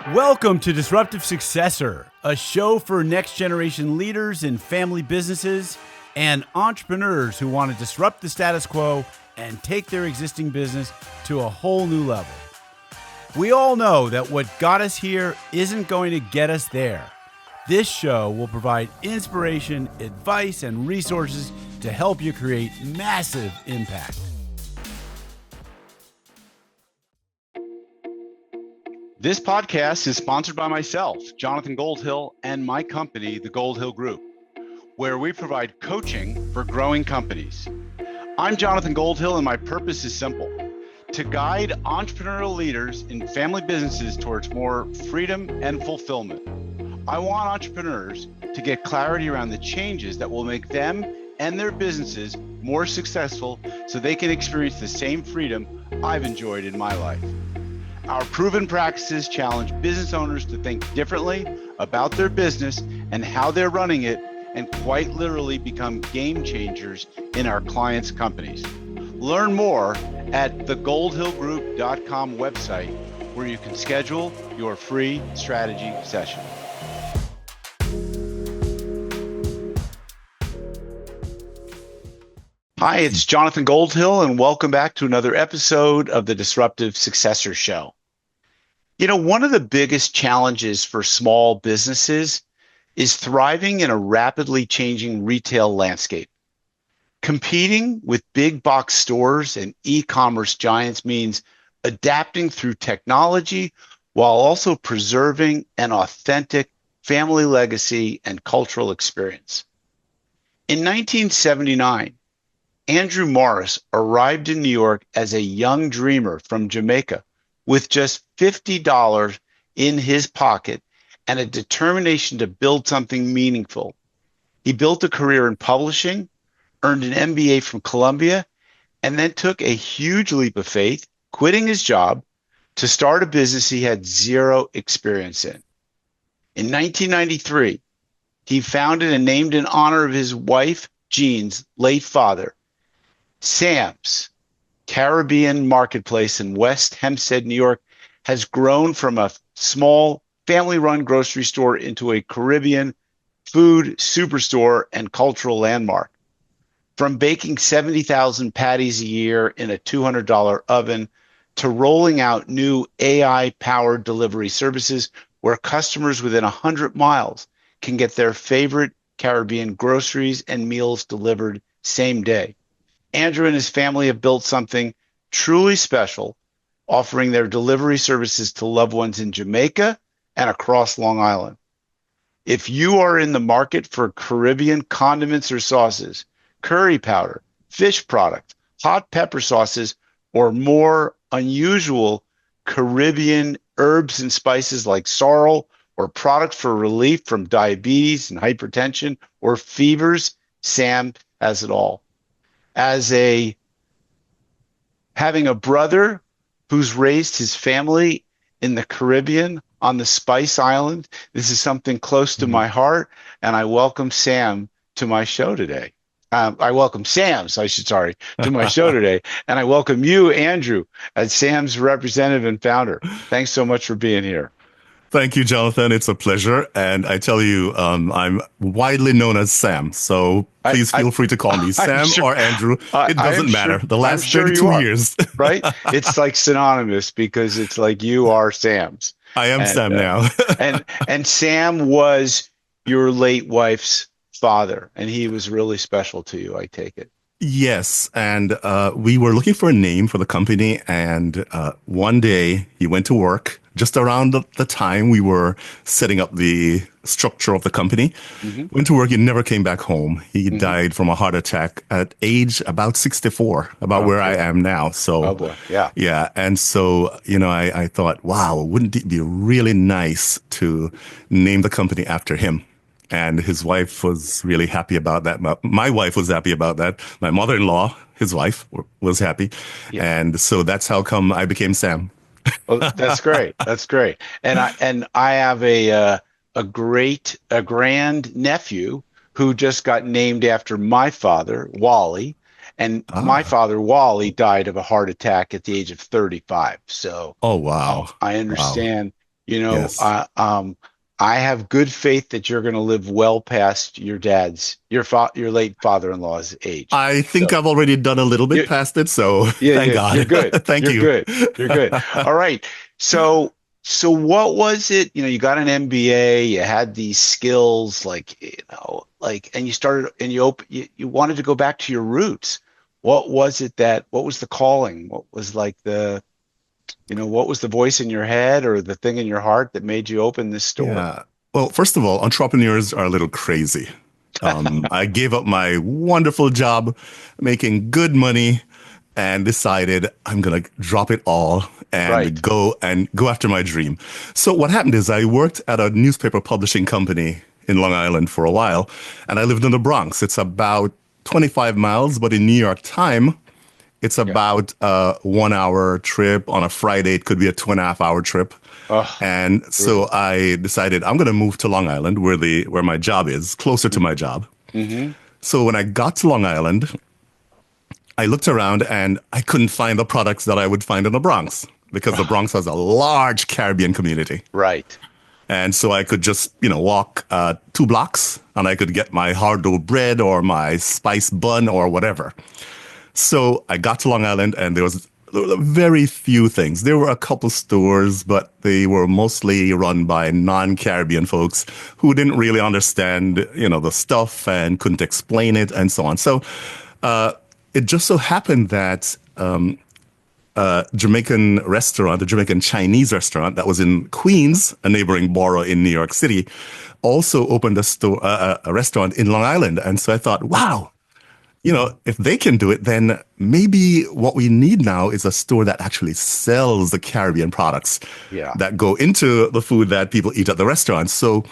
Welcome to Disruptive Successor, a show for next generation leaders in family businesses and entrepreneurs who want to disrupt the status quo and take their existing business to a whole new level. We all know that what got us here isn't going to get us there. This show will provide inspiration, advice, and resources to help you create massive impact. This podcast is sponsored by myself, Jonathan Goldhill, and my company, the Goldhill Group, where we provide coaching for growing companies. I'm Jonathan Goldhill, and my purpose is simple: to guide entrepreneurial leaders in family businesses towards more freedom and fulfillment. I want entrepreneurs to get clarity around the changes that will make them and their businesses more successful so they can experience the same freedom I've enjoyed in my life. Our proven practices challenge business owners to think differently about their business and how they're running it, and quite literally become game changers in our clients' companies. Learn more at thegoldhillgroup.com website, where you can schedule your free strategy session. Hi, it's Jonathan Goldhill, and welcome back to another episode of the Disruptive Successor Show. You know, one of the biggest challenges for small businesses is thriving in a rapidly changing retail landscape. Competing with big box stores and e-commerce giants means adapting through technology while also preserving an authentic family legacy and cultural experience. In 1979, Andrew Morris arrived in New York as a young dreamer from Jamaica with just $50 in his pocket and a determination to build something meaningful. He built a career in publishing, earned an MBA from Columbia, and then took a huge leap of faith, quitting his job to start a business he had zero experience in. In 1993, he founded and named in honor of his wife, Jean's late father, Sam's Caribbean Marketplace in West Hempstead, New York, has grown from a small family-run grocery store into a Caribbean food superstore and cultural landmark. From baking 70,000 patties a year in a $200 oven to rolling out new AI-powered delivery services where customers within 100 miles can get their favorite Caribbean groceries and meals delivered same day. Andrew and his family have built something truly special, offering their delivery services to loved ones in Jamaica and across Long Island. If you are in the market for Caribbean condiments or sauces, curry powder, fish product, hot pepper sauces, or more unusual Caribbean herbs and spices like sorrel, or products for relief from diabetes and hypertension or fevers, Sam has it all. Having a brother who's raised his family in the Caribbean on the Spice Island, this is something close to my heart, and I welcome Sam to my show today. I welcome Sam's, to my show today, and I welcome you, Andrew, as Sam's representative and founder. Thanks so much for being here. Thank you, Jonathan. It's a pleasure. And I tell you, I'm widely known as Sam. So please feel free to call me Sam or Andrew. It doesn't matter. The last 32 years. Right? It's like synonymous because it's like you are Sam's. I am Sam now. and Sam was your late wife's father, and he was really special to you, I take it. Yes. And we were looking for a name for the company. And one day he went to work just around the time we were setting up the structure of the company. Went to work. He never came back home. He died from a heart attack at age about 64, where I am now. So, oh boy. Yeah. Yeah. And so, I thought, wow, wouldn't it be really nice to name the company after him? And his wife was really happy about that. My wife was happy about that. My mother-in-law, his wife, was happy. Yeah. And so that's how come I became Sam. Well, that's great. That's great. And I have a grand nephew who just got named after my father, Wally. And my father, Wally, died of a heart attack at the age of 35. So, oh wow, I understand You know, Yes. I have good faith that you're going to live well past your late father-in-law's age. I think So I've already done a little bit you, past it, so yeah, thank yeah, you're God. good. Thank You're you. good. You're good. All right. So, so what was it? You know, you got an MBA, you had these skills, like, and you started and you wanted to go back to your roots. What was the calling? What was like what was the voice in your head or the thing in your heart that made you open this store? Yeah. Well, first of all, entrepreneurs are a little crazy. I gave up my wonderful job, making good money, and decided I'm gonna drop it all Right. and go after my dream. So what happened is I worked at a newspaper publishing company in Long Island for a while, and I lived in the Bronx. It's about 25 miles, but in New York time, it's Yeah. about a 1 hour trip. On a Friday, it could be a 2.5 hour trip. Oh, And so brutal. I decided I'm going to move to Long Island where my job is, closer to my job. Mm-hmm. So when I got to Long Island, I looked around and I couldn't find the products that I would find in the Bronx because the Bronx has a large Caribbean community. Right. And so I could just, walk 2 blocks and I could get my hard dough bread or my spice bun or whatever. So I got to Long Island and there were very few things. There were a couple stores, but they were mostly run by non-Caribbean folks who didn't really understand, the stuff and couldn't explain it and so on. So it just so happened that Jamaican restaurant, a Jamaican Chinese restaurant that was in Queens, a neighboring borough in New York City, also opened a restaurant in Long Island. And so I thought, wow, if they can do it, then maybe what we need now is a store that actually sells the Caribbean products Yeah. that go into the food that people eat at the restaurants. So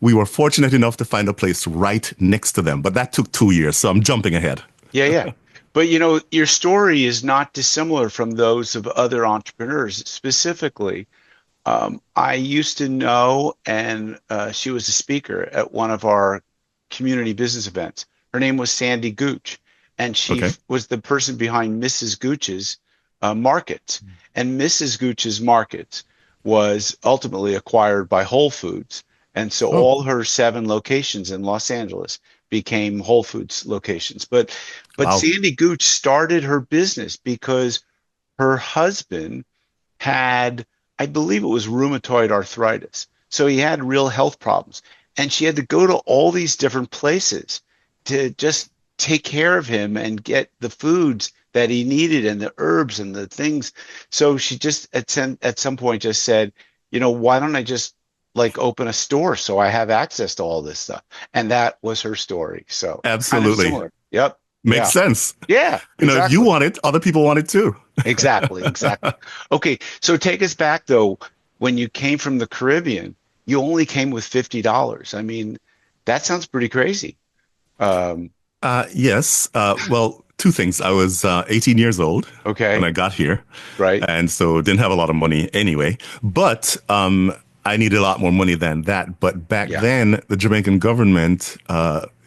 we were fortunate enough to find a place right next to them, but that took 2 years. So I'm jumping ahead. Yeah, yeah. But your story is not dissimilar from those of other entrepreneurs. Specifically, I used to know, and she was a speaker at one of our community business events. Her name was Sandy Gooch, and Okay. was the person behind Mrs. Gooch's Markets. And Mrs. Gooch's Markets was ultimately acquired by Whole Foods. And so Oh, all her 7 locations in Los Angeles became Whole Foods locations. But wow. Sandy Gooch started her business because her husband had, I believe it was rheumatoid arthritis. So he had real health problems. And she had to go to all these different places to just take care of him and get the foods that he needed and the herbs and the things. So she just at some point just said, why don't I just like open a store so I have access to all this stuff? And that was her story. So kind of Absolutely. similar. Yep. Makes Yeah. sense. Yeah, If you exactly. want it, other people want it too. Exactly, exactly. Okay, so take us back though. When you came from the Caribbean, you only came with $50. I mean, that sounds pretty crazy. Um, Yes. Well, two things. I was 18 years old when okay, I got here, right. and so didn't have a lot of money anyway. But I needed a lot more money than that. But back Yeah, then, the Jamaican government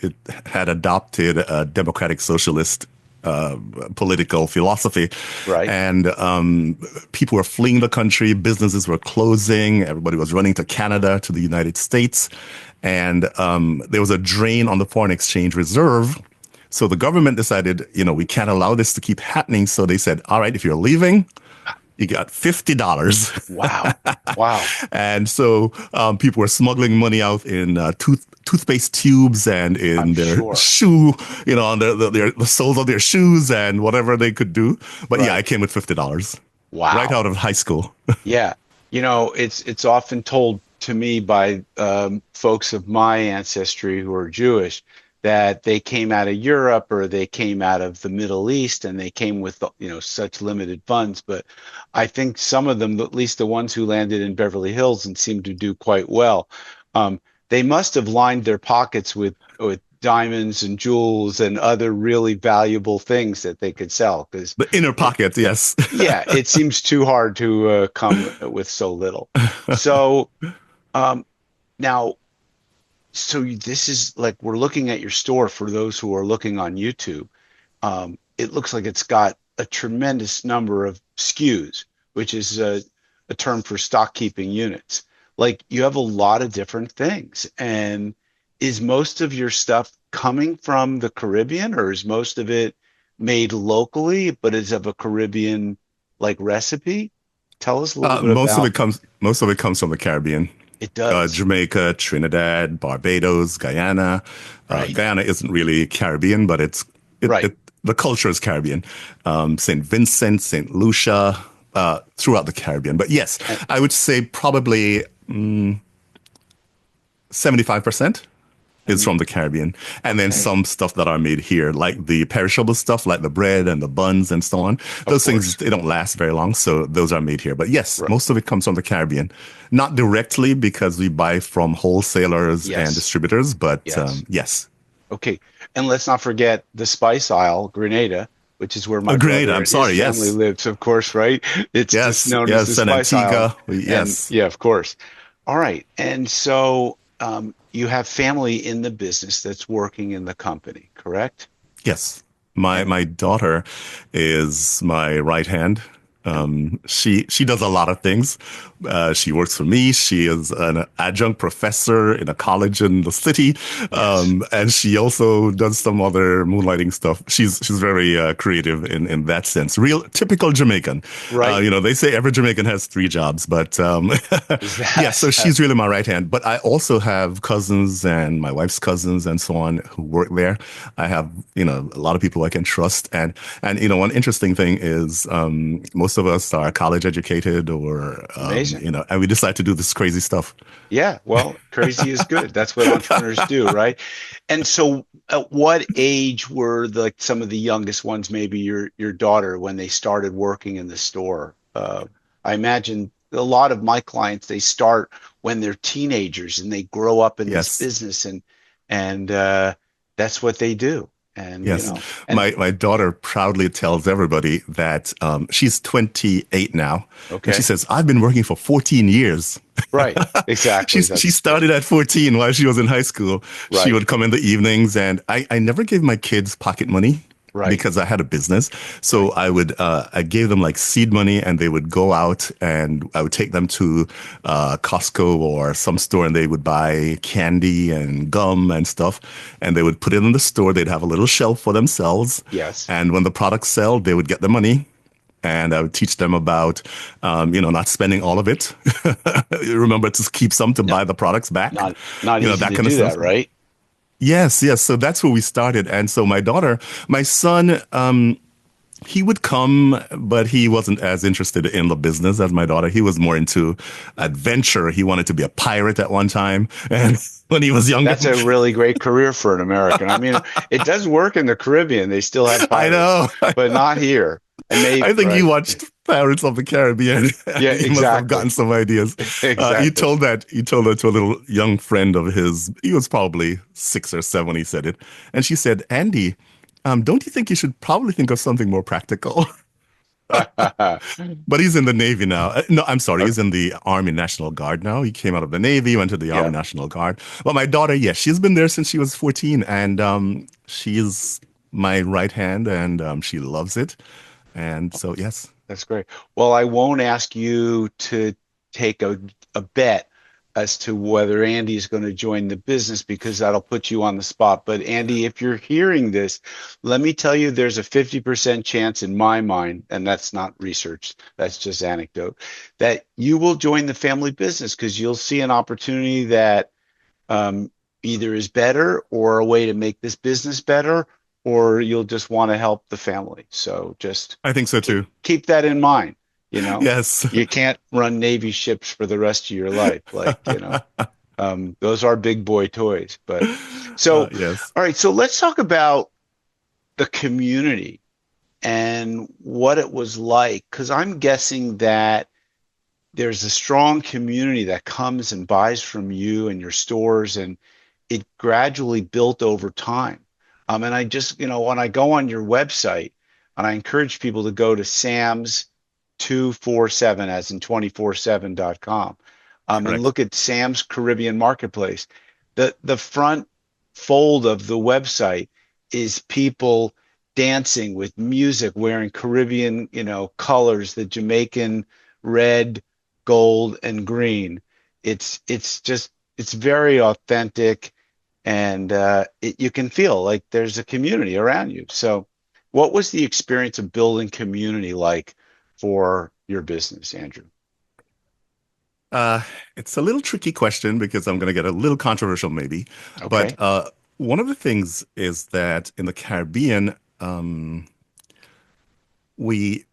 it had adopted a democratic socialist political philosophy, right. and people were fleeing the country. Businesses were closing. Everybody was running to Canada, to the United States, and there was a drain on the foreign exchange reserve. So the government decided, we can't allow this to keep happening. So they said, all right, if you're leaving, you got $50. Wow. Wow. And so people were smuggling money out in toothpaste tubes and I'm in their sure. shoe, on the soles of their shoes and whatever they could do. But yeah, I Right. came with $50 right Wow. out of high school. Yeah. It's often told to me by folks of my ancestry who are Jewish that they came out of Europe or they came out of the Middle East and they came with, such limited funds. But I think some of them, at least the ones who landed in Beverly Hills and seemed to do quite well, they must have lined their pockets with diamonds and jewels and other really valuable things that they could sell because The inner pocket, yes. yeah, it seems too hard to come with so little. So um, now, this is like we're looking at your store for those who are looking on YouTube. It looks like it's got a tremendous number of SKUs, which is a term for stock keeping units. like you have a lot of different things. And is most of your stuff coming from the Caribbean, or is most of it made locally, but is of a Caribbean like recipe? Tell us a little bit about Most of it comes from the Caribbean. it does. Jamaica, Trinidad, Barbados, Guyana. Right. Guyana isn't really Caribbean, but Right. the culture is Caribbean. St. Vincent, St. Lucia, throughout the Caribbean. But yes, And, I would say probably 75% is and from the Caribbean. And then okay, some stuff that are made here, like the perishable stuff, like the bread and the buns and so on. of Those things, course. they don't last very long. So those are made here. But yes, Right. most of it comes from the Caribbean. Not directly because we buy from wholesalers and Yes. distributors, but Yes. yes. Okay. And let's not forget the spice aisle, Grenada, which is where my Great. brother I'm and his sorry. family Yes. lives, of course, right? It's just Yes. known as the Yes. And spice aisle. Antigua. And Yes. yeah, of course. All right. And so you have family in the business that's working in the company, correct? Yes. And My daughter is my right hand. and She does a lot of things. She works for me. She is an adjunct professor in a college in the city, yes. and she also does some other moonlighting stuff. She's very creative in that sense. Real typical Jamaican. Right. They say every Jamaican has three jobs, but Is yeah. that So she's really my right hand. But I also have cousins and my wife's cousins and so on who work there. I have a lot of people I can trust, and one interesting thing is most of us are college educated or amazing? and we decide to do this crazy stuff. Yeah, well, crazy is good. That's what entrepreneurs do, right? And so, at what age were like some of the youngest ones, maybe your daughter, when they started working in the store? I imagine a lot of my clients, they start when they're teenagers and they grow up in this Yes. business, and that's what they do. And Yes. and My daughter proudly tells everybody that she's 28 now. And she okay, says, I've been working for 14 years. right, exactly. She That's great. started at 14 while she was in high school. She Right, would come in the evenings, and I never gave my kids pocket money right, because I had a business. So right. I gave them like seed money, and they would go out, and I would take them to Costco or some store, and they would buy candy and gum and stuff, and they would put it in the store. They'd have a little shelf for themselves. Yes. And when the products sell, they would get the money, and I would teach them about, not spending all of it. Remember to keep some to No, buy the products back, not easy that to kind of do stuff. that, right? Yes, yes. So that's where we started. And so my son, he would come, but he wasn't as interested in the business as my daughter. He was more into adventure. He wanted to be a pirate at one time. And when he was younger, That's a really great career for an American. I mean, it does work in the Caribbean. They still have I pirates, know. but not here. And I think he right. watched Pirates of the Caribbean, Yeah, and he must have gotten exactly. some ideas. Exactly. He told that to a little young friend of his. He was probably 6 or 7 when he said it, and she said, "Andy, don't you think you should probably think of something more practical?" But he's in the Navy now. No, I'm sorry, he's in the Army National Guard now. He came out of the Navy, went to the Army Yeah, National Guard. But my daughter, yes, she's been there since she was 14, and she is my right hand, and she loves it. And so, yes. that's great. Well, I won't ask you to take a bet as to whether Andy is going to join the business because that'll put you on the spot. But Andy, if you're hearing this, let me tell you there's a 50% chance in my mind, and that's not research, that's just anecdote, that you will join the family business because you'll see an opportunity that um, either is better or a way to make this business better, or you'll just want to help the family. So just I think so keep, too. keep that in mind. You know, Yes. you can't run Navy ships for the rest of your life. Those are big boy toys. But so, Yes. all right. So let's talk about the community and what it was like, because I'm guessing that there's a strong community that comes and buys from you and your stores, and it gradually built over time. And I just, when I go on your website, and I encourage people to go to Sam's 247, as in 247.com, and Correct. look at Sam's Caribbean Marketplace. The front fold of the website is people dancing with music, wearing Caribbean, colors, the Jamaican red, gold, and green. it's very authentic, and you can feel like there's a community around you. So, what was the experience of building community like for your business, Andrew? Uh, it's a little tricky question because I'm going to get a little controversial maybe. But Okay. one of the things is that in the Caribbean, um, we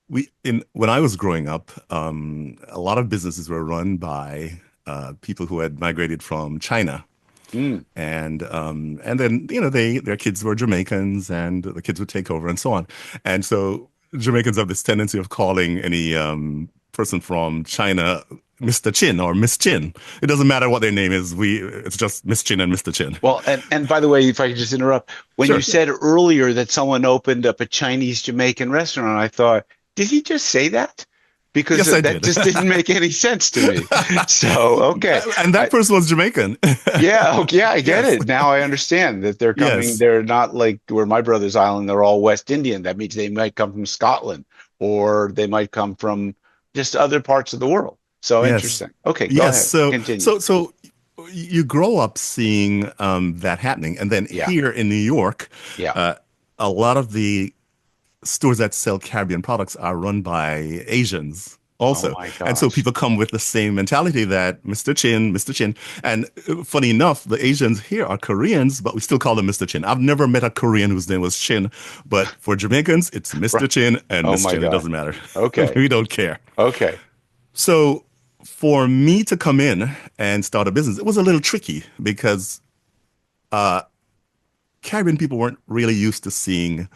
we in when I was growing up, a lot of businesses were run by people who had migrated from China. Mm. And then their kids were Jamaicans and the kids would take over and so on. And so Jamaicans have this tendency of calling any person from China Mr. Chin or Miss Chin. It doesn't matter what their name is. It's just Miss Chin and Mr. Chin. Well, and by the way, if I could just interrupt, when you Sure. said earlier that someone opened up a Chinese Jamaican restaurant, I thought, did he just say that? Because Yes, I that did. just didn't make any sense to me. So, okay. And that I, person was Jamaican. yeah, okay, yeah, I get Yes. it. Now I understand that they're coming, Yes. they're not like where my brother's island, they're all West Indian. That means they might come from Scotland or they might come from just other parts of the world. So Yes. interesting. Okay, go Yes. ahead. Continue. So you grow up seeing that happening. And then Yeah, here in New York, yeah. uh, a lot of the stores that sell Caribbean products are run by Asians Oh also. my And so gosh. people come with the same mentality that Mr. Chin, Mr. Chin. And funny enough, the Asians here are Koreans, but we still call them Mr. Chin. I've never met a Korean whose name was Chin, but for Jamaicans, it's Right. Mr. Chin and Oh Miss my Chin. It God. doesn't matter. Okay. We don't care. Okay. So for me to come in and start a business, it was a little tricky because uh, Caribbean people weren't really used to seeing,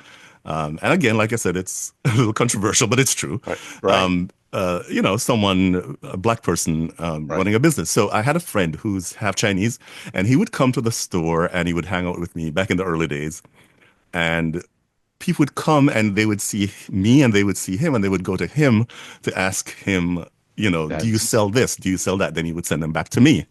and again, like I said, it's a little controversial, but it's true. Right. Right. Someone, a black person, Right. running a business. So I had a friend who's half Chinese, and he would come to the store and he would hang out with me back in the early days. And people would come and they would see me and they would see him and they would go to him to ask him, do you That's sell this? Do you sell that? Then he would send them back to me.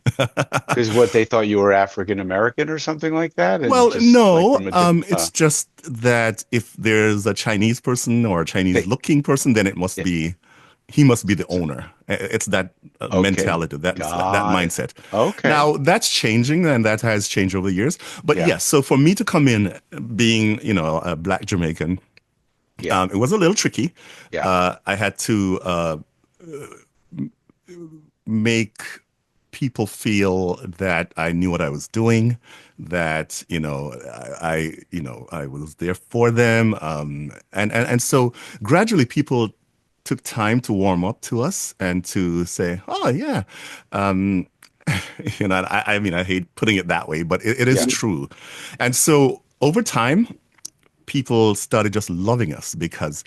because what they thought you were African American or something like that, and Well, just like no, from a different. it's just that if there's a Chinese person or a Chinese They, looking person, then yeah. he must be the owner. It's that Okay. mentality, that Got it. mindset. Okay. Now that's changing and that has changed over the years. But Yeah. yes, so for me to come in being, a black Jamaican, Yeah. it was a little tricky. Yeah. I had to make people feel that I knew what I was doing, that I was there for them, and so gradually people took time to warm up to us and to say, oh yeah, um, I mean I hate putting it that way, but it is Yeah. true, and so over time people started just loving us because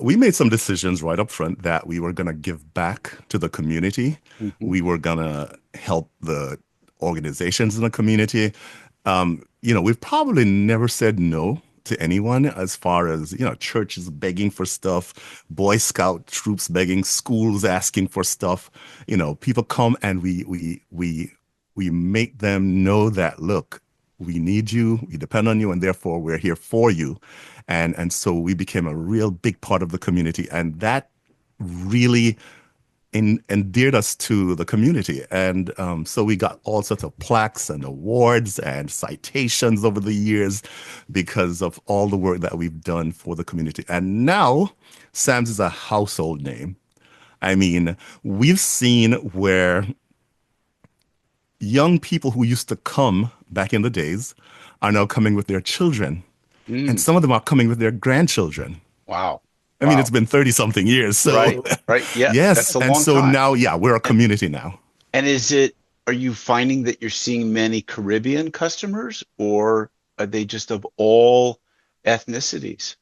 we made some decisions right up front that we were going to give back to the community. Hmm. We were going to help the organizations in the community. We've probably never said no to anyone as far as, churches begging for stuff, Boy Scout troops begging, schools asking for stuff. People come and we make them know that, look, we need you, we depend on you, and therefore we're here for you. And so we became a real big part of the community, and that really endeared us to the community. And so we got all sorts of plaques and awards and citations over the years because of all the work that we've done for the community. And now Sam's is a household name. I mean, we've seen where young people who used to come back in the days are now coming with their children, and Mm. some of them are coming with their grandchildren. Wow. I mean, it's Wow. been 30 something years. Right. So, Right. Yeah. yes. That's a And long so time. now, yeah, we're a And community now. and are you finding that you're seeing many Caribbean customers, or are they just of all ethnicities?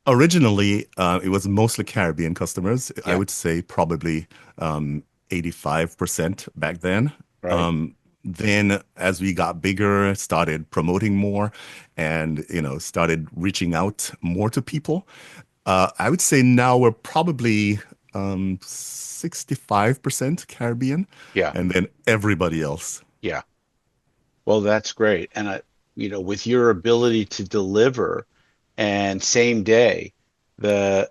Originally, it was mostly Caribbean customers. I Yeah. would say probably 85% back then. Right. Then, as we got bigger, started promoting more and, started reaching out more to people. I would say now we're probably 65% Caribbean Yeah. and then everybody else. Yeah. Well, that's great. And with your ability to deliver and same day, the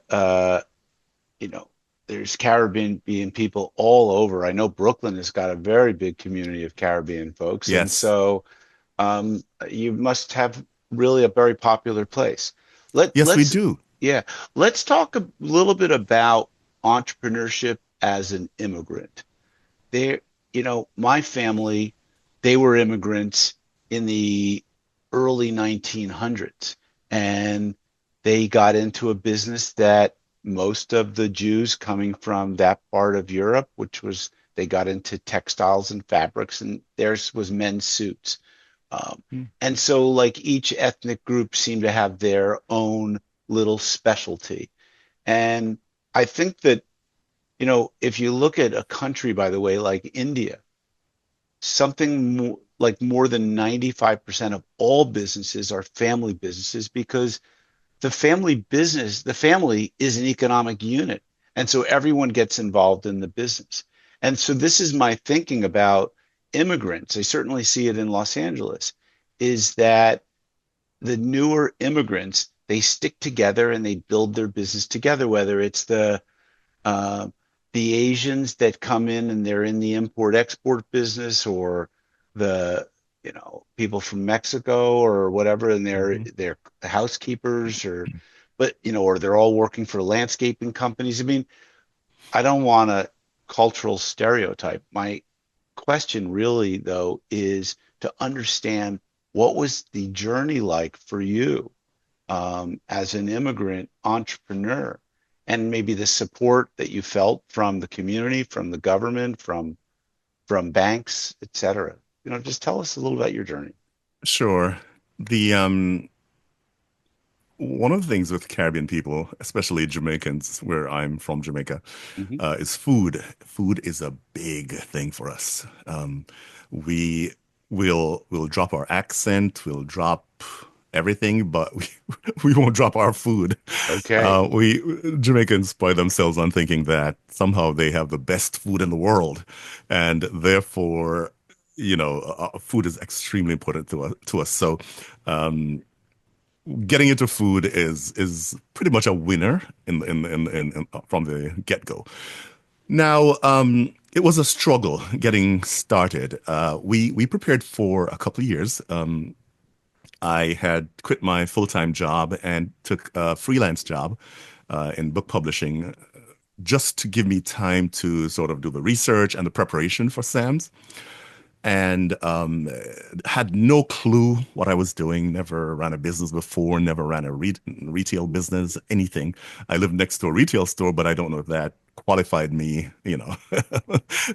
you know, there's Caribbean people all over. I know Brooklyn has got a very big community of Caribbean folks, and Yes. so you must have really a very popular place. Yes, we Let's do. yeah, let's talk a little bit about entrepreneurship as an immigrant. There, my family, they were immigrants in the early 1900s, and they got into a business that most of the Jews coming from that part of Europe, which was they got into textiles and fabrics, and theirs was men's suits. Um, Mm. and so, like each ethnic group seemed to have their own little specialty. And I think that if you look at a country, by the way, like India, like more than 95% of all businesses are family businesses because the family is an economic unit. And so everyone gets involved in the business. And so this is my thinking about immigrants. I certainly see it in Los Angeles, is that the newer immigrants, they stick together and they build their business together, whether it's uh, the Asians that come in and they're in the import export business, or the people from Mexico or whatever, and they're Mhm. they're housekeepers, or they're all working for landscaping companies. I mean, I don't want a cultural stereotype. My question really though is to understand what was the journey like for you as an immigrant entrepreneur, and maybe the support that you felt from the community, from the government, from banks, et cetera. Just tell us a little about your journey. Sure. The One of the things with Caribbean people, especially Jamaicans, where I'm from, Jamaica, Hmm. is food. Food is a big thing for us. We will drop our accent, we'll drop everything, but we won't drop our food. Okay. We Jamaicans pride themselves on thinking that somehow they have the best food in the world, and therefore, food is extremely important to us. So, getting into food is pretty much a winner from the get-go. Now, it was a struggle getting started. We prepared for a couple of years. I had quit my full-time job and took a freelance job in book publishing just to give me time to sort of do the research and the preparation for Sam's. And had no clue what I was doing. Never ran a business before. Never ran a retail business. Anything. I lived next to a retail store, but I don't know if that qualified me,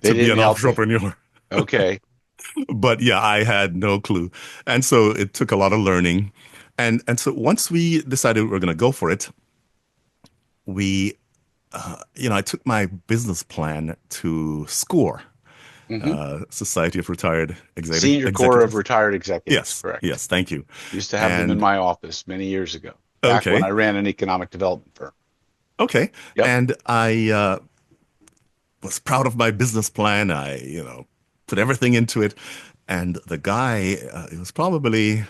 They to be didn't an help you. entrepreneur. Okay. But yeah, I had no clue, and so it took a lot of learning. And so once we decided we were going to go for it, we, I took my business plan to SCORE, Hmm. Society of Retired Senior Corps of Executives. Retired Executives, Yes, correct. yes, thank you. Used to have them in And my office many years ago, back when I okay, ran an economic development firm. okay. Yep. And I was proud of my business plan. I, put everything into it. And the guy, it was probably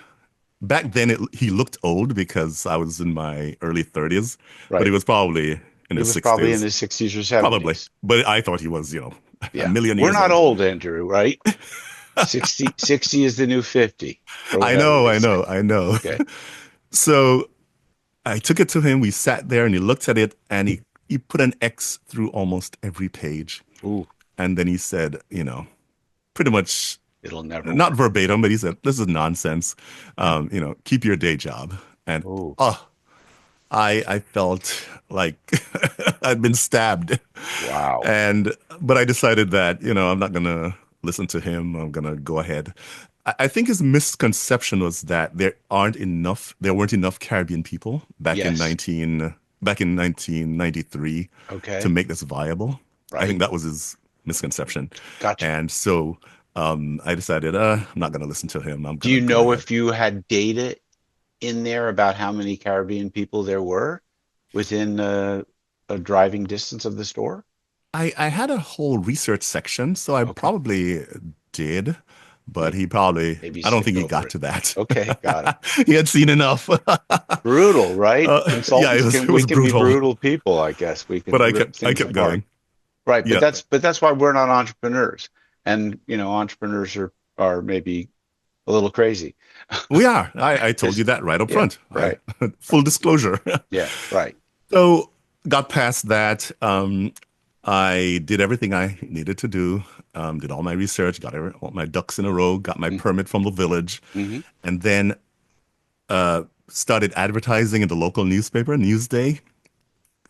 back then, he looked old because I was in my early 30s, but he Right. was probably in He his was probably in 60s, his 60s or probably. 70s. But I thought he was, a Yeah. million We're years not old. old, Andrew, right? 60 is the new 50, or I whatever know, they I say. know, I know. Okay. So I took it to him. We sat there and he looked at it and he put an X through almost every page. Ooh, And then he said, pretty much it'll never not work. verbatim, but he said, "This is nonsense. Keep your day job." And Ooh, I felt like I'd been stabbed. wow. And but I decided that, I'm not gonna listen to him. I'm gonna go ahead. I think his misconception was that there weren't enough Caribbean people Yes. back in 1993 to Okay. make this viable. I Right. think that was his misconception. Gotcha. And so I decided, I'm not gonna listen to him. I'm Do gonna you go know ahead. if you had data in there about how many Caribbean people there were within a driving distance of the store? I had a whole research section, so I Okay. probably did. but he probably, Maybe I don't think skipped he over got it. to that. Okay, got it. He had seen enough. Brutal, right? Yeah, Consultants it we was can be brutal, brutal people, I guess. We but can rip I things kept apart. going. Right, Yeah, but that's why we're not entrepreneurs. And entrepreneurs are maybe a little crazy. we are. I told you Just that right up yeah, front. right. Full disclosure. Yeah, right. So got past that. I did everything I needed to do. Did all my research, got all my ducks in a row, got my permit from the village, Mm-hmm. and then started advertising in the local newspaper, Newsday.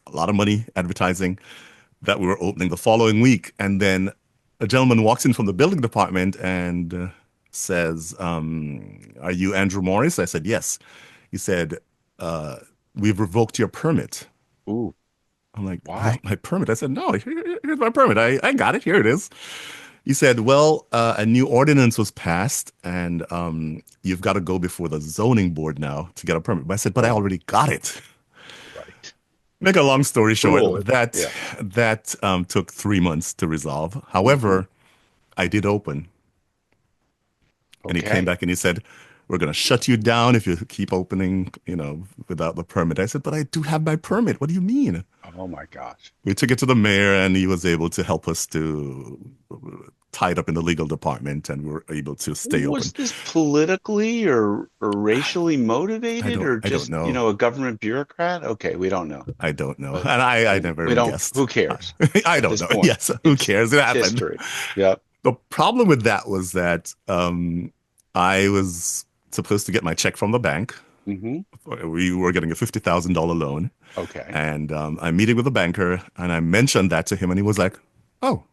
A lot of money advertising that we were opening the following week. And then a gentleman walks in from the building department and says, "Are you Andrew Morris?" I said, "Yes." He said, uh, "We've revoked your permit." Ooh, I'm like, why? my permit? I said, "No, here's my permit. I got it. Here it is." He said, "Well, a new ordinance was passed, and you've got to go before the zoning board now to get a permit." But I said, "But I Oh, already got it." right. Make a long story short, Cruel. Yeah. that took 3 months to resolve. Hmm. However, I did open, and he came Okay. back and he said, "We're going to shut you down if you keep opening, without the permit." I said, "But I do have my permit. What do you mean?" Oh my gosh. We took it to the mayor, and he was able to help us to tie it up in the legal department, and we were able to stay Was open. this politically or racially motivated or I don't just, know. a government bureaucrat? Okay, we don't know. I don't know. But And I never we even don't, guessed. who cares I at don't this know. point? Yes, who cares? It It's happened. history. Yep. The problem with that was that I was supposed to get my check from the bank. Hmm. We were getting a $50,000 loan. Okay. And I'm meeting with the banker, and I mentioned that to him, and he was like, "Oh,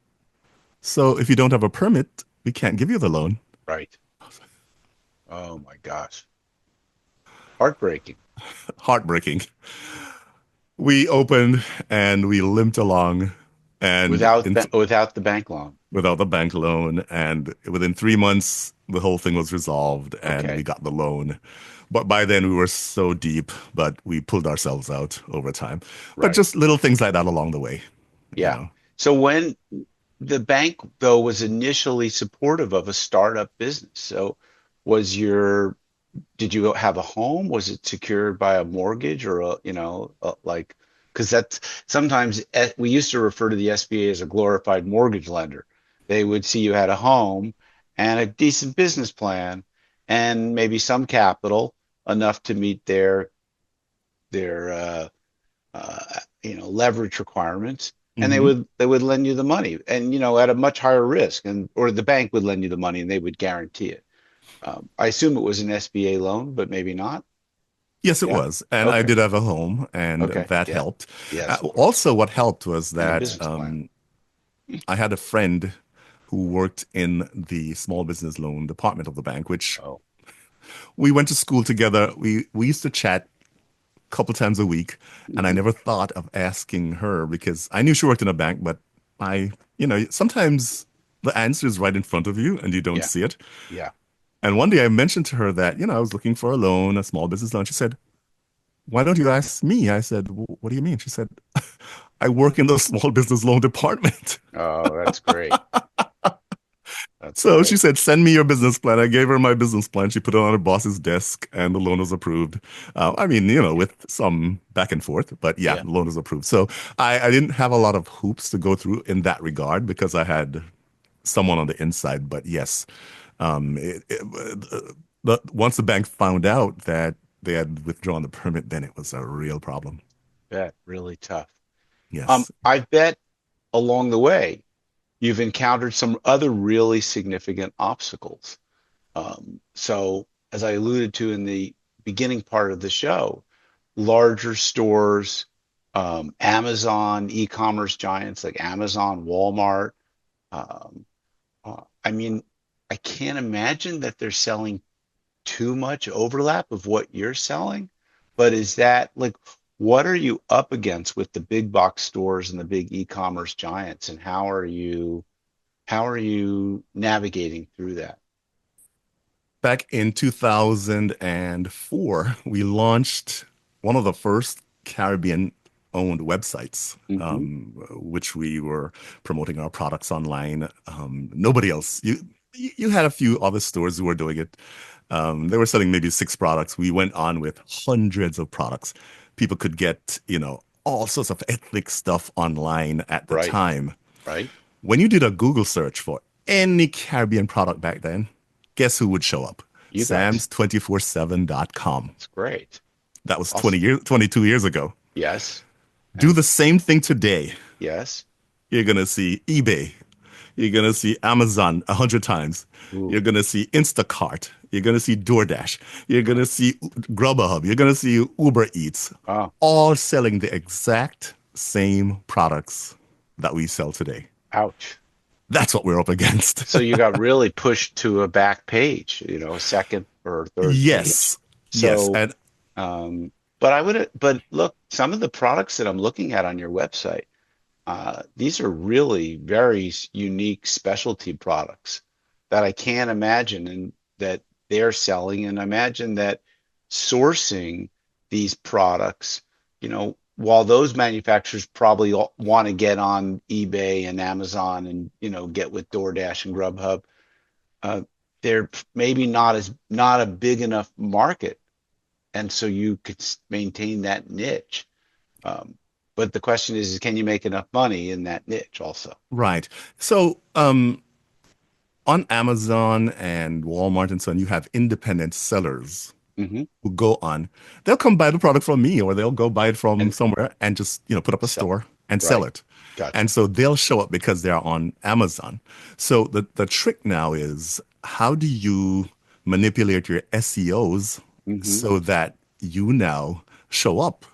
so if you don't have a permit, we can't give you the loan." Right. Oh my gosh. Heartbreaking. Heartbreaking. We opened and we limped along, and Without the bank loan. without the bank loan. And within 3 months, the whole thing was resolved and we Okay. got the loan. But by then we were so deep, but we pulled ourselves out over time. But Right. just little things like that along the way, you Yeah. know. So when the bank though was initially supportive of a startup business, so was your did you have a home? Was it secured by a mortgage or like, because that's sometimes we used to refer to the SBA as a glorified mortgage lender. They would see you had a home and a decent business plan and maybe some capital enough to meet their leverage requirements, and they Hmm. would they would lend you the money, and at a much higher risk, and or the bank would lend you the money and they would guarantee it. I assume it was an SBA loan, but maybe not. Yes, it Yeah. was. And I Okay. did have a home, and Okay. that Yeah. helped. Yes, of course. Also, what helped was And a that business plan. I had a friend who worked in the small business loan department of the bank, which Oh. we went to school together. We used to chat a couple times a week, and I Hmm. never thought of asking her because I knew she worked in a bank, but sometimes the answer is right in front of you and you don't Yeah. see it. Yeah. And one day I mentioned to her that, I was looking for a loan, a small business loan. She said, "Why don't you ask me?" I said, "What do you mean?" She said, "I work in the small business loan department." Oh, that's great. That's So she great. said, "Send me your business plan." I gave her my business plan. She put it on her boss's desk, and the loan was approved. I mean, with some back and forth, but yeah, Yeah. the loan was approved. So I didn't have a lot of hoops to go through in that regard because I had someone on the inside. But yes, um, it, it, once the bank found out that they had withdrawn the permit, then it was a real problem. Bet. Really tough. Yes. I bet along the way you've encountered some other really significant obstacles. So, as I alluded to in the beginning part of the show, larger stores, Amazon, e-commerce giants like Amazon, Walmart. I mean, I can't imagine that they're selling too much overlap of what you're selling, but is that like, what are you up against with the big box stores and the big e-commerce giants, and how are you navigating through that? Back in 2004, we launched one of the first Caribbean owned websites, Hmm. which we were promoting our products online. Nobody else. You had a few other stores who were doing it. They were selling maybe six products. We went on with hundreds of products. People could get, all sorts of ethnic stuff online at the Right, time. right. When you did a Google search for any Caribbean product back then, guess who would show up? You guys. Sams247.com. It's great. That was Awesome. 22 years ago. Yes. Do And the same thing today. yes. You're going to see eBay. You're going to see Amazon 100 times. You're Ooh. going to see Instacart. You're going to see DoorDash. You're going to see Grubhub. You're going to see Uber Eats, Oh, all selling the exact same products that we sell today. ouch. That's what we're up against. So you got really pushed to a back page, a second or third page. Yes. Yes. So, And but but look, some of the products that I'm looking at on your website, these are really very unique specialty products that I can't imagine and that they're selling. And I imagine that sourcing these products, while those manufacturers probably want to get on eBay and Amazon and, get with DoorDash and Grubhub, uh, they're maybe not a big enough market. And so you could maintain that niche. Um, but the question is, can you make enough money in that niche also? right. So on Amazon and Walmart and so on, you have independent sellers Hmm. who go on. They'll come buy the product from me or they'll go buy it from And somewhere and just, put up a sell it. store and sell Right. it. And Gotcha. so they'll show up because they're on Amazon. So the trick now is how do you manipulate your SEOs Hmm. so that you now show up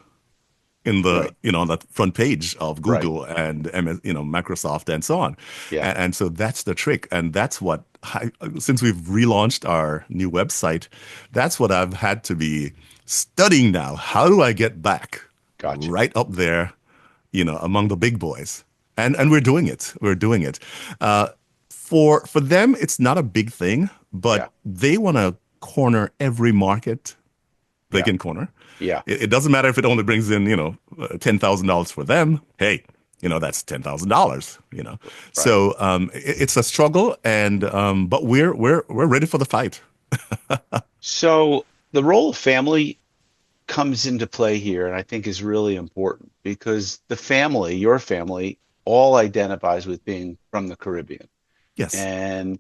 in the Right. on the front page of Right. Google and Microsoft and so on, Yeah. and so that's the trick, and that's what since we've relaunched our new website, that's what I've had to be studying now. How do I get back Gotcha. right up there, among the big boys? And we're doing it. We're doing it. Uh, for them, it's not a big thing, Yeah. but they want to corner every market they Yeah. can corner. Yeah. It doesn't matter if it only brings in, $10,000 for them. Hey, that's $10,000. Right. So it's a struggle, and but we're ready for the fight. So the role of family comes into play here, and I think is really important because the family, your family, all identifies with being from the Caribbean. Yes, And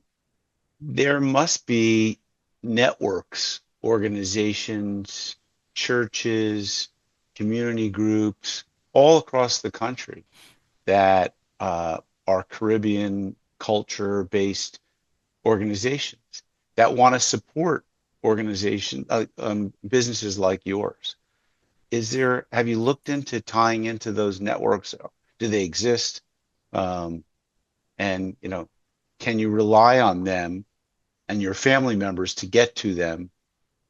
there must be networks, organizations, churches, community groups all across the country that are Caribbean culture based organizations that want to support businesses like yours. Have you looked into tying into those networks? Do they exist? Um, and, can you rely on them and your family members to get to them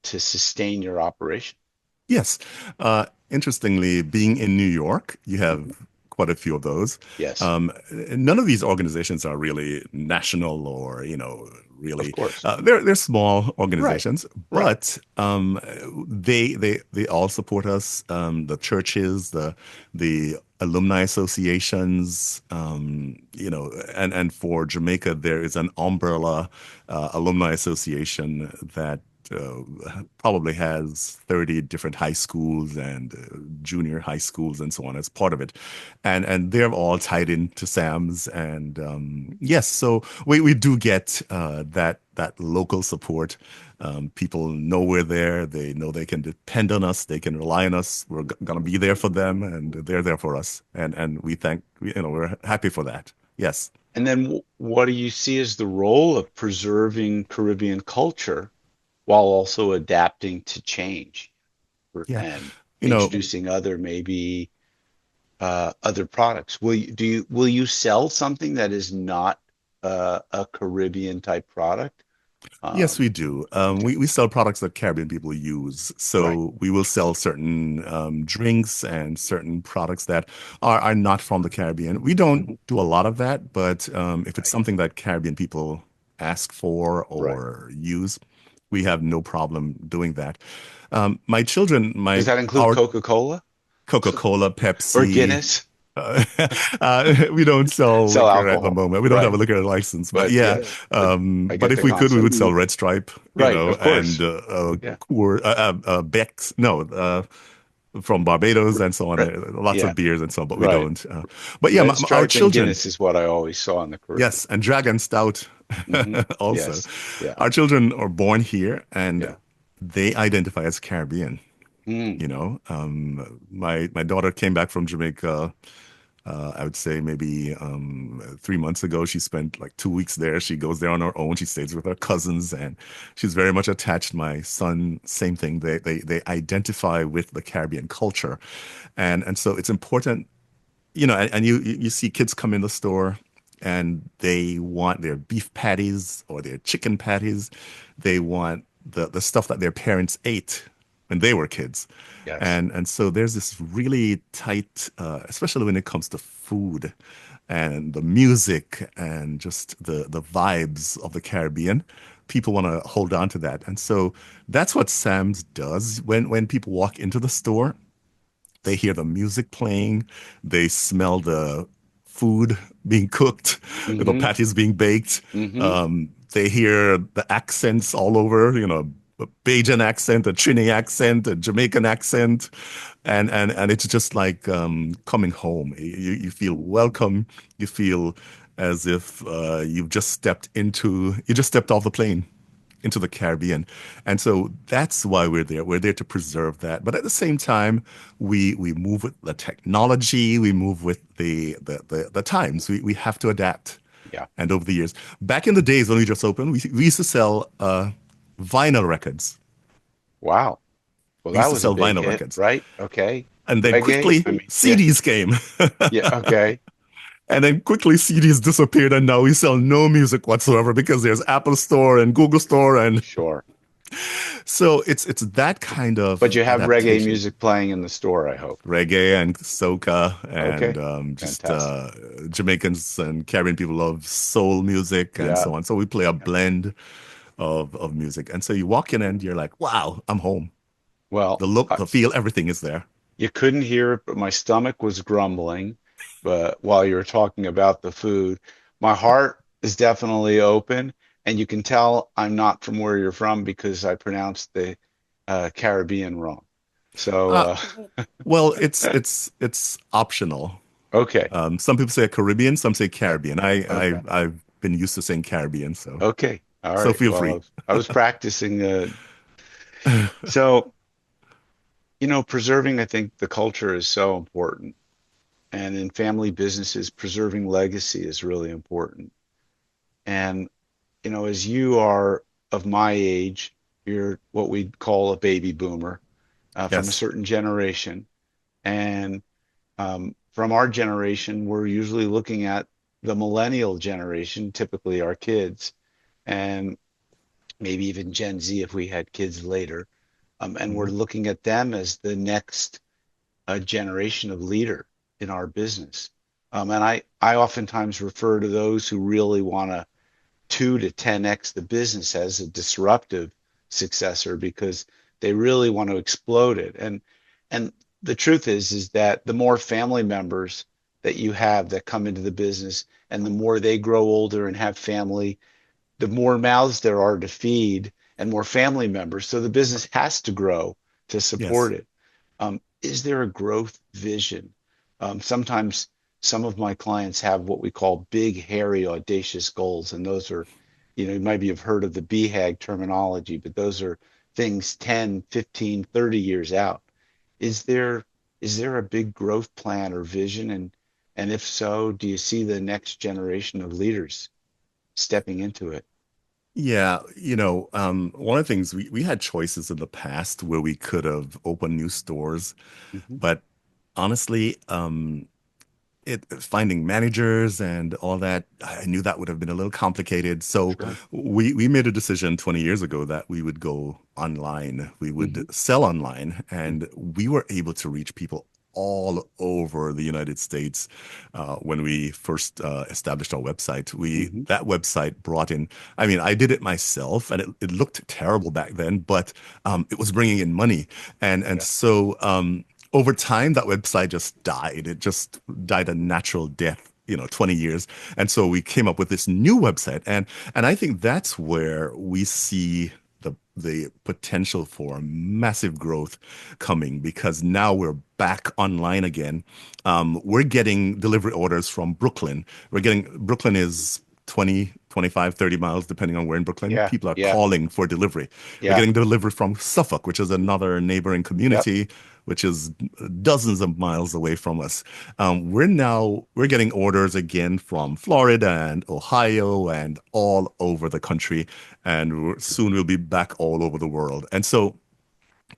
to sustain your operation? yes. Interestingly, being in New York, you Mhm. have quite a few of those. Yes, None of these organizations are really national or, of really. course. They're small Right, organizations, right, but they all support us. The churches, the alumni associations, and for Jamaica, there is an umbrella alumni association that probably has 30 different high schools and junior high schools and so on as part of it. And they're all tied into SAMS. And yes, so we do get that local support. People know we're there. They know they can depend on us. They can rely on us. We're going to be there for them, and they're there for us. And we're happy for that. Yes. And then what do you see as the role of preserving Caribbean culture while also adapting to change Yeah. and You know, introducing maybe other products? Will you sell something that is not a Caribbean type product? Yes, Um, we do. okay, We sell products that Caribbean people use. right. So we will sell certain drinks and certain products that are not from the Caribbean. We don't Mhm. do a lot of that, but if it's Right, something that Caribbean people ask for right. or use, we have no problem doing that. My children, Does that include our Coca-Cola Coca-Cola, or Pepsi, Guinness? Uh, we don't sell Sell liquor at the alcohol. moment. We don't have a Right. liquor license, but But yeah. yeah, but I But get if the we could, we concept. would sell Red Stripe, Right, of and course. Yeah. Beck's, no, from Barbados R- and so on. Right. Lots Yeah. of beers and so on, but we Right. don't. But yeah, Red our Stripe and children, Guinness is what I always saw in the Caribbean. yes, and Dragon Stout also. Yes. Yeah. Our children are born here and Yeah. they identify as Caribbean. Mm. My daughter came back from Jamaica. I would say maybe 3 months ago. She spent like 2 weeks there. She goes there on her own. She stays with her cousins, and she's very much attached. My son, same thing. They identify with the Caribbean culture, and so it's important, and you see kids come in the store and they want their beef patties or their chicken patties. They want the stuff that their parents ate when they were kids. Yes. And so there's this really tight, especially when it comes to food and the music and just the vibes of the Caribbean. People want to hold on to that. And so that's what Sam's does. When people walk into the store, they hear the music playing, they smell the food being cooked, the Mm-hmm. patties being baked. Mm-hmm. They hear the accents all over, a Bajan accent, a Trini accent, a Jamaican accent, and it's just like coming home. You feel welcome. You feel as if you just stepped off the plane into the Caribbean. And so that's why we're there. We're there to preserve that. But at the same time, we move with the technology, we move with the times. We have to adapt. Yeah. And over the years, back in the days when we just opened, we used to sell vinyl records. Wow. Well, We that used to was a sell big vinyl hit, records. right? Okay. And then Reggae. quickly I mean, yeah. CDs came. Yeah. Okay. And then quickly CDs disappeared and now we sell no music whatsoever because there's Apple Store and Google Store, and Sure. so it's that kind But of you have reggae adaptation. music playing in the store, I hope. Reggae and soca and Okay. just Fantastic. Jamaicans and Caribbean people love soul music and Yeah. so on. So we play a Yeah. blend of music. And so you walk in and you're like, wow, I'm home. The Well, look, the feel, everything is there. you couldn't hear it, but my stomach was grumbling. But while you were talking about the food, my heart is definitely open, and you can tell I'm not from where you're from because I pronounced the Caribbean wrong. So, Uh, well, it's optional. okay, Some people say Caribbean, some say yeah, Caribbean. I okay, I've been used to saying Caribbean, so okay, all so right. feel Well, free. I was practicing. So, preserving, I think, the culture is so important, and in family businesses, preserving legacy is really important. And as you are of my age, you're what we'd call a baby boomer from a Yes. certain generation. And from our generation, we're usually looking at the millennial generation, typically our kids, and maybe even Gen Z if we had kids later. And we're Mhm. looking at them as the next generation of leader in our business. And I oftentimes refer to those who really want to 2 to 10x the business as a disruptive successor because they really want to explode it. And the truth is that the more family members that you have that come into the business and the more they grow older and have family, the more mouths there are to feed and more family members. So the business has to grow to support Yes. it. Is there a growth vision? Sometimes some of my clients have what we call big, hairy, audacious goals. And those are, you maybe have heard of the BHAG terminology, but those are things 10, 15, 30 years out. Is there is there a big growth plan or vision? And if so, do you see the next generation of leaders stepping into it? Yeah, one of the things we had choices in the past where we could have opened new stores, Hmm. but honestly, it finding managers and all that, I knew that would have been a little complicated. So Sure. we made a decision 20 years ago that we would go online. We would Hmm. sell online, and we were able to reach people all over the United States when we first established our website. We Hmm. That website brought in. I mean, I did it myself, and it looked terrible back then, but it was bringing in money, and Yeah. so. over time, that website just died. It just died a natural death, 20 years. And so we came up with this new website. And I think that's where we see the potential for massive growth coming because now we're back online again. We're getting delivery orders from Brooklyn. Brooklyn is 20, 25, 30 miles, depending on where in Brooklyn. Yeah, People are yeah, calling for delivery. We're yeah, getting delivery from Suffolk, which is another neighboring yep. community, which is dozens of miles away from us. We're getting orders again from Florida and Ohio and all over the country, and soon we'll be back all over the world. And so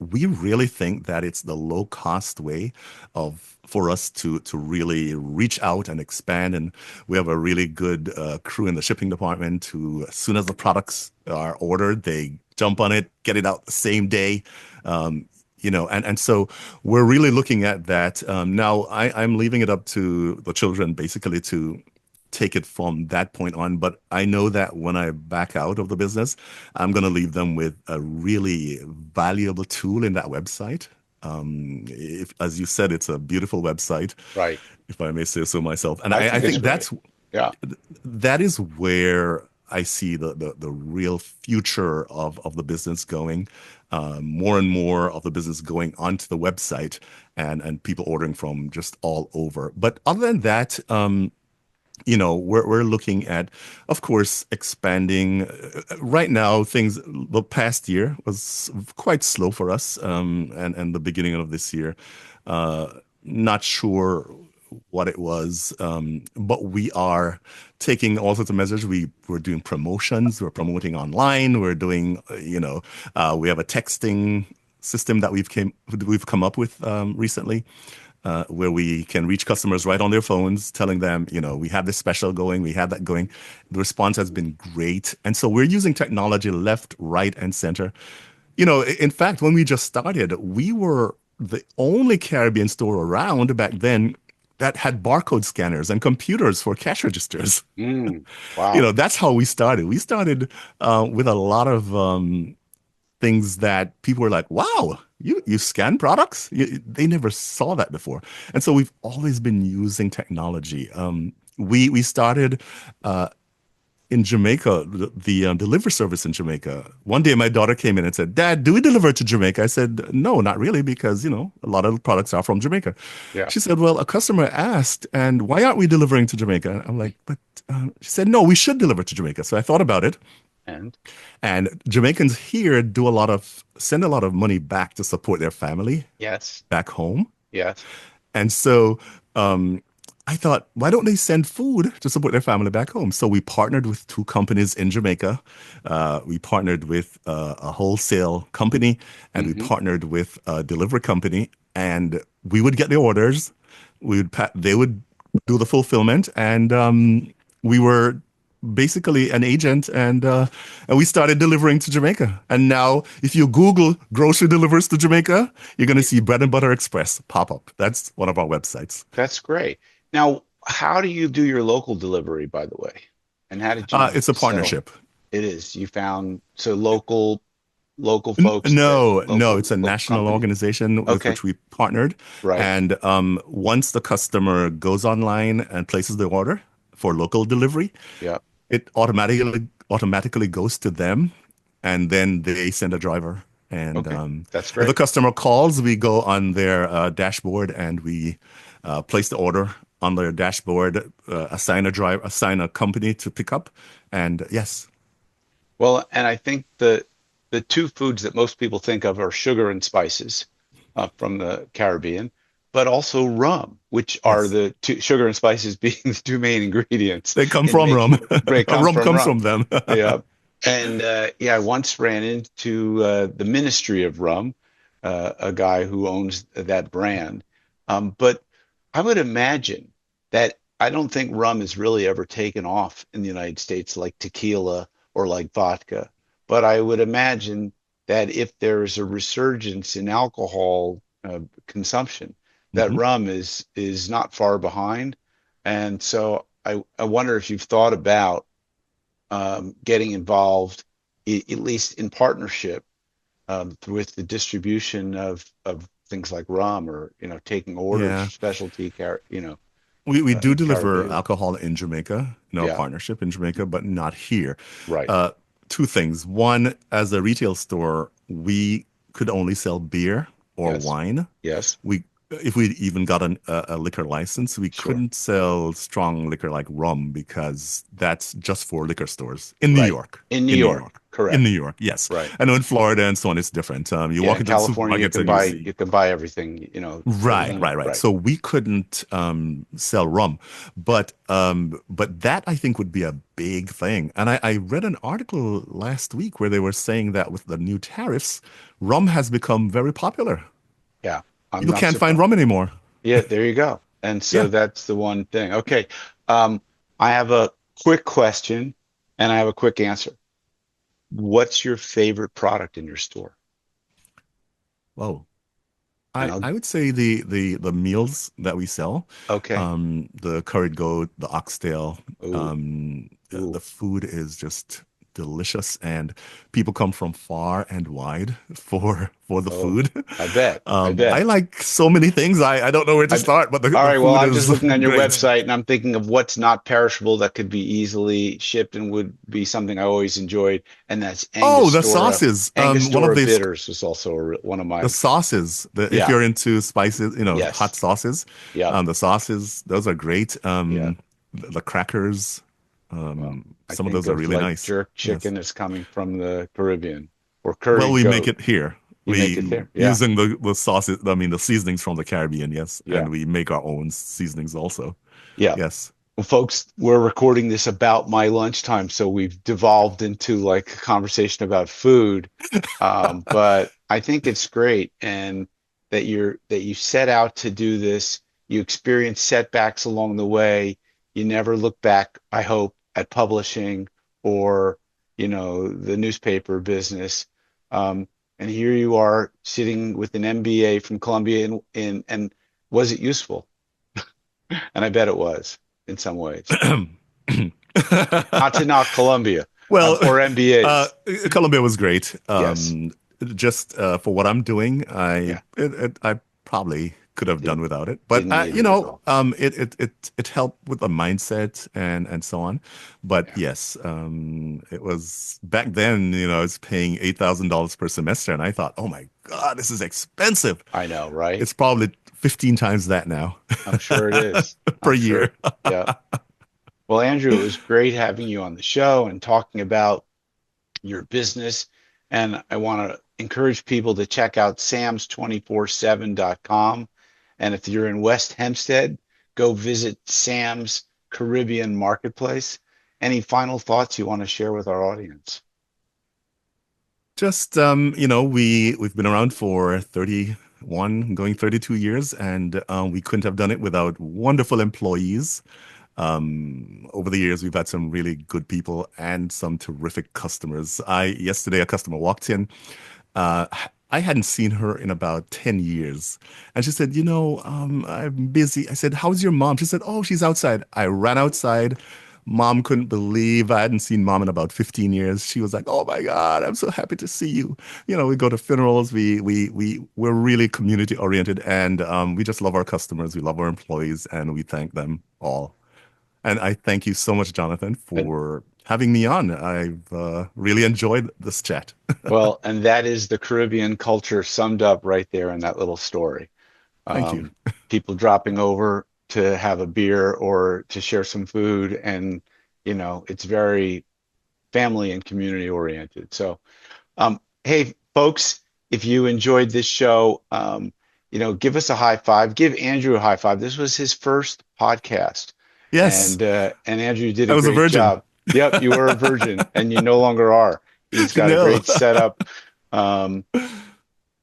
we really think that it's the low cost way of for us to really reach out and expand. And we have a really good crew in the shipping department who, as soon as the products are ordered, they jump on it, get it out the same day. Um, and so we're really looking at that. Now I'm leaving it up to the children basically to take it from that point on. But I know that when I back out of the business, I'm going to leave them with a really valuable tool in that website. If, as you said, it's a beautiful website, Right. if I may say so myself. And I I think it's think great. Yeah. that is where I see the real future of the business going. More and more of the business going onto the website and people ordering from just all over. But other than that, we're looking at, of course, expanding. Right now, the past year was quite slow for us, and the beginning of this year, uh, not sure what it was, but we are taking all sorts of measures. We're doing promotions. We're promoting online. We're doing, we have a texting system that we've come up with recently where we can reach customers right on their phones, telling them, we have this special going, we have that going. The response has been great. And so we're using technology left, right, and center. In fact, when we just started, we were the only Caribbean store around back then that had barcode scanners and computers for cash registers. Mm, wow. That's how we started. We started with a lot of things that people were like, wow, you scan products? They never saw that before. And so we've always been using technology. We started in Jamaica, the delivery service in Jamaica. One day my daughter came in and said, Dad, do we deliver to Jamaica? I said, no, not really, because, a lot of the products are from Jamaica. Yeah. She said, well, a customer asked, and why aren't we delivering to Jamaica? I'm like, but she said, no, we should deliver to Jamaica. So I thought about it. And And Jamaicans here send a lot of money back to support their family yes, back home. yes. And so I thought, why don't they send food to support their family back home? So we partnered with two companies in Jamaica. We partnered with a wholesale company and we Hmm. partnered with a delivery company. And we would get the orders. They would do the fulfillment. And we were basically an agent and we started delivering to Jamaica. And now if you Google grocery delivers to Jamaica, you're going to see Bread and Butter Express pop up. That's one of our websites. That's great. Now, how do you do your local delivery, by the way? And how did you It's a settle? partnership. It is. You found so local folks that No, it's a local national company. organization with Okay. which we partnered. Right. And once the customer goes online and places the order for local delivery, Yeah. it automatically goes to them, and then they send a driver. And Okay. That's if the great. customer calls, we go on their dashboard and we place the order on their dashboard, assign a company to pick up, and yes, Well, and I think the two foods that most people think of are sugar and spices from the Caribbean, but also rum, which are yes, the two, sugar and spices being the two main ingredients they come in from making rum. they come Rum from comes rum. from them. Yeah. And yeah, I once ran into the Ministry of Rum, a guy who owns that brand. But I would imagine that I don't think rum has really ever taken off in the United States like tequila or like vodka. But I would imagine that if there is a resurgence in alcohol consumption, that Mhm. rum is not far behind. And so I wonder if you've thought about getting involved, at least in partnership with the distribution of things like rum or, taking orders Yeah. for specialty, We do deliver Caribbean. alcohol in Jamaica, a Yeah, partnership in Jamaica, but not here. right. Uh, Two things. One, as a retail store, we could only sell beer or Yes. wine. Yes. We, if we even got a liquor license, we Sure. couldn't sell strong liquor like rum because that's just for liquor stores in New Right. York. In New In New York. York. In New Correct. York, yes. Right. I know in Florida and so on, it's different. You Yeah. walk In into the California, supermarkets and you see. you can buy everything, Right, everything. right, right. Right. So we couldn't sell rum, but that I think would be a big thing. And I read an article last week where they were saying that with the new tariffs, rum has become very popular. Yeah. I'm People not can't find surprised. rum anymore. Yeah, there you go. And so Yeah. that's the one thing. Okay. Um, I have a quick question and I have a quick answer. What's your favorite product in your store? Whoa. And I would say the meals that we sell, okay. the curried goat, the oxtail, Ooh, the ooh. food is just delicious, and people come from far and wide for the Oh, food. I bet. I I bet. like so many things. I don't know where to I, start, but all the right. Well, food I'm just is looking on your great. website and I'm thinking of what's not perishable that could be easily shipped and would be something I always enjoyed. And that's Oh, the sauces. One of Angostura these bitters was also one of the my, sauces. If yeah. you're into spices, hot Yes. sauces, Yep. the sauces, those are great. Yeah. The crackers, Well, I some of think those are of really like nice. jerk Yes. chicken is coming from the Caribbean or Well, curried we make goat. it here. You make it We there. Yeah. using the sauces, I mean the seasonings from the Caribbean, yes, Yeah. and we make our own seasonings also. Yeah. Yes. Well, folks, we're recording this about my lunchtime, so we've devolved into like a conversation about food. But I think it's great, and that you set out to do this. You experience setbacks along the way. You never look back, I hope, at publishing or, the newspaper business. And here you are sitting with an MBA from Columbia, and was it useful? And I bet it was in some ways. Not to knock Columbia, Well, or uh, MBAs. Colombia was great. Yes. Just for what I'm doing, Yeah. I probably could have done Didn't without it, but didn't need it at all. it helped with the mindset and so on. But Yeah. yes, it was back then. I was paying $8,000 per semester, and I thought, oh my God, this is expensive. I know, right? It's probably 15 times that now I'm sure it is. per I'm sure. year. Yeah. Well, Andrew, it was great having you on the show and talking about your business. And I want to encourage people to check out sams247.com. And if you're in West Hempstead, go visit Sam's Caribbean Marketplace. Any final thoughts you want to share with our audience? Just we've been around for 31, going 32 years, and we couldn't have done it without wonderful employees. Over the years, we've had some really good people and some terrific customers. I Yesterday a customer walked in. Uh, I hadn't seen her in about 10 years. And she said, I'm busy. I said, how's your mom? She said, oh, she's outside. I ran outside. Mom couldn't believe I hadn't seen mom in about 15 years. She was like, oh my God, I'm so happy to see you. We go to funerals. We're really community oriented, and we just love our customers. We love our employees, and we thank them all. And I thank you so much, Jonathan, And for having me on. I've really enjoyed this chat. well, and that is the Caribbean culture summed up right there in that little story. Thank you. Um, People dropping over to have a beer or to share some food, and it's very family and community oriented. So, hey, folks, if you enjoyed this show, give us a high five. Give Andrew a high five. This was his first podcast, Yes, and Andrew did I a was a great virgin. job. Yep, you were a virgin, and you no longer are. He's got a No. great setup. Um,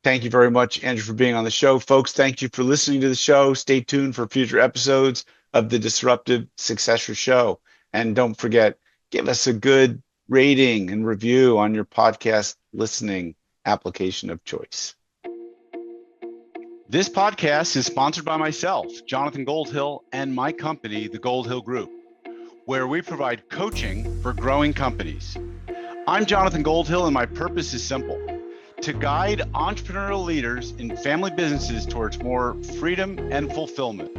Thank you very much, Andrew, for being on the show. Folks, thank you for listening to the show. Stay tuned for future episodes of the Disruptive Successor Show. And don't forget, give us a good rating and review on your podcast listening application of choice. This podcast is sponsored by myself, Jonathan Goldhill, and my company, the Goldhill Group, where we provide coaching for growing companies. I'm Jonathan Goldhill, and my purpose is simple: to guide entrepreneurial leaders in family businesses towards more freedom and fulfillment.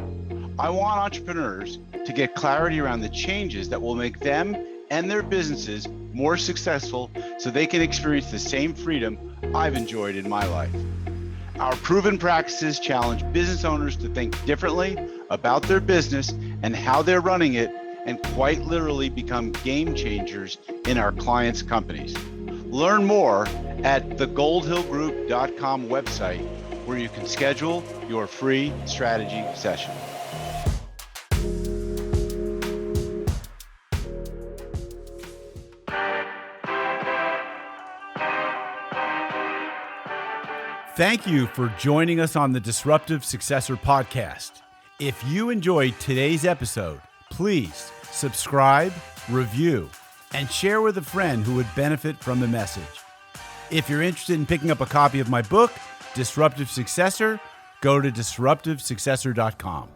I want entrepreneurs to get clarity around the changes that will make them and their businesses more successful so they can experience the same freedom I've enjoyed in my life. Our proven practices challenge business owners to think differently about their business and how they're running it, and quite literally become game changers in our clients' companies. Learn more at thegoldhillgroup.com website, where you can schedule your free strategy session. Thank you for joining us on the Disruptive Successor podcast. If you enjoyed today's episode, please subscribe, review, and share with a friend who would benefit from the message. If you're interested in picking up a copy of my book, Disruptive Successor, go to disruptivesuccessor.com.